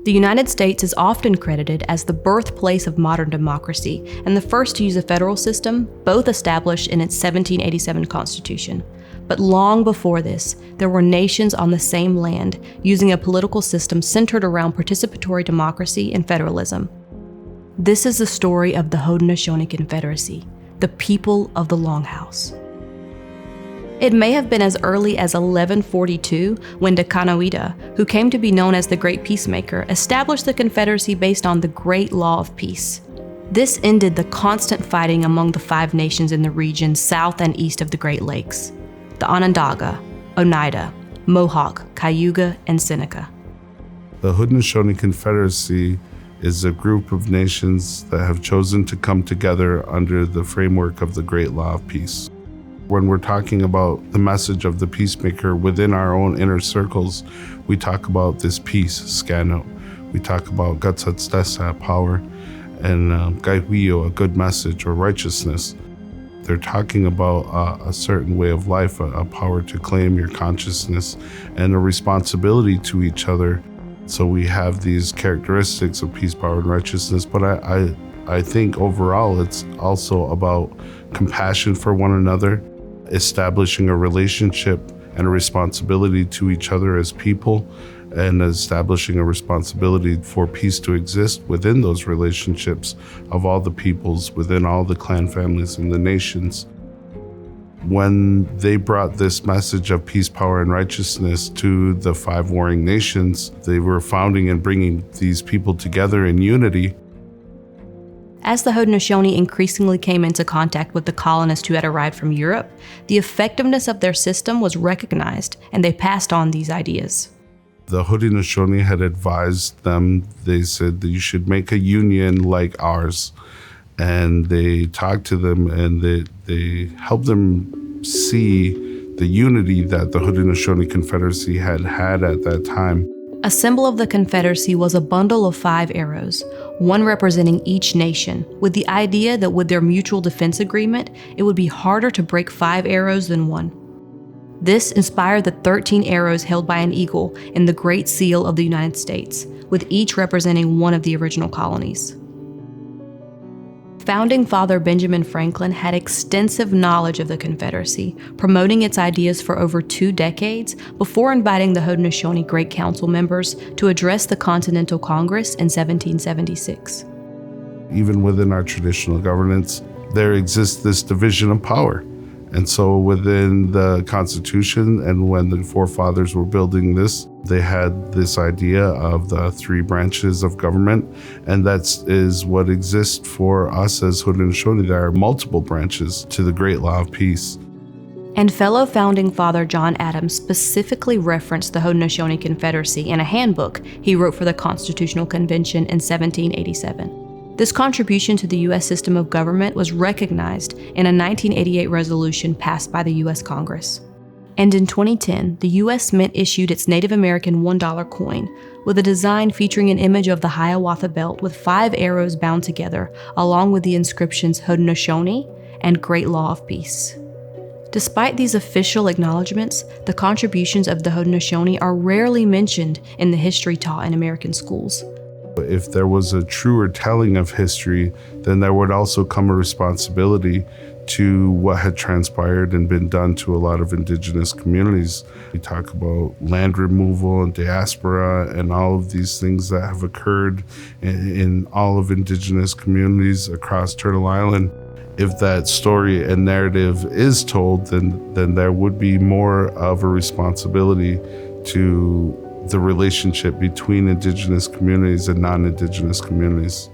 The United States is often credited as the birthplace of modern democracy and the first to use a federal system, both established in its 1787 Constitution. But long before this, there were nations on the same land using a political system centered around participatory democracy and federalism. This is the story of the Haudenosaunee Confederacy, the people of the Longhouse. It may have been as early as 1142 when Haudenosaunee, who came to be known as the Great Peacemaker, established the Confederacy based on the Great Law of Peace. This ended the constant fighting among the 5 nations in the region south and east of the Great Lakes: the Onondaga, Oneida, Mohawk, Cayuga, and Seneca. The Haudenosaunee Confederacy is a group of nations that have chosen to come together under the framework of the Great Law of Peace. When we're talking about the message of the peacemaker within our own inner circles, we talk about this peace, skano. We talk about gatsatsdesa, power, and gaihuio, a good message or righteousness. They're talking about a certain way of life, a power to claim your consciousness, and a responsibility to each other. So we have these characteristics of peace, power, and righteousness, but I think overall it's also about compassion for one another, establishing a relationship and a responsibility to each other as people, and establishing a responsibility for peace to exist within those relationships of all the peoples, within all the clan families and the nations. When they brought this message of peace, power, and righteousness to the 5 warring nations, they were founding and bringing these people together in unity. As the Haudenosaunee increasingly came into contact with the colonists who had arrived from Europe, the effectiveness of their system was recognized, and they passed on these ideas. The Haudenosaunee had advised them, they said that you should make a union like ours. And they talked to them and they helped them see the unity that the Haudenosaunee Confederacy had at that time. A symbol of the Confederacy was a bundle of 5 arrows, one representing each nation, with the idea that with their mutual defense agreement, it would be harder to break 5 arrows than one. This inspired the 13 arrows held by an eagle in the Great Seal of the United States, with each representing one of the original colonies. Founding Father Benjamin Franklin had extensive knowledge of the Confederacy, promoting its ideas for over 2 decades before inviting the Haudenosaunee Great Council members to address the Continental Congress in 1776. Even within our traditional governance, there exists this division of power. And so within the Constitution, and when the forefathers were building this, they had this idea of the 3 branches of government, and that is what exists for us as Haudenosaunee. There are multiple branches to the Great Law of Peace. And fellow founding father John Adams specifically referenced the Haudenosaunee Confederacy in a handbook he wrote for the Constitutional Convention in 1787. This contribution to the U.S. system of government was recognized in a 1988 resolution passed by the U.S. Congress. And in 2010, the U.S. Mint issued its Native American $1 coin with a design featuring an image of the Hiawatha Belt with 5 arrows bound together, along with the inscriptions Haudenosaunee and Great Law of Peace. Despite these official acknowledgments, the contributions of the Haudenosaunee are rarely mentioned in the history taught in American schools. If there was a truer telling of history, then there would also come a responsibility to what had transpired and been done to a lot of indigenous communities. We talk about land removal and diaspora and all of these things that have occurred in all of indigenous communities across Turtle Island. If that story and narrative is told, then there would be more of a responsibility to the relationship between indigenous communities and non-indigenous communities.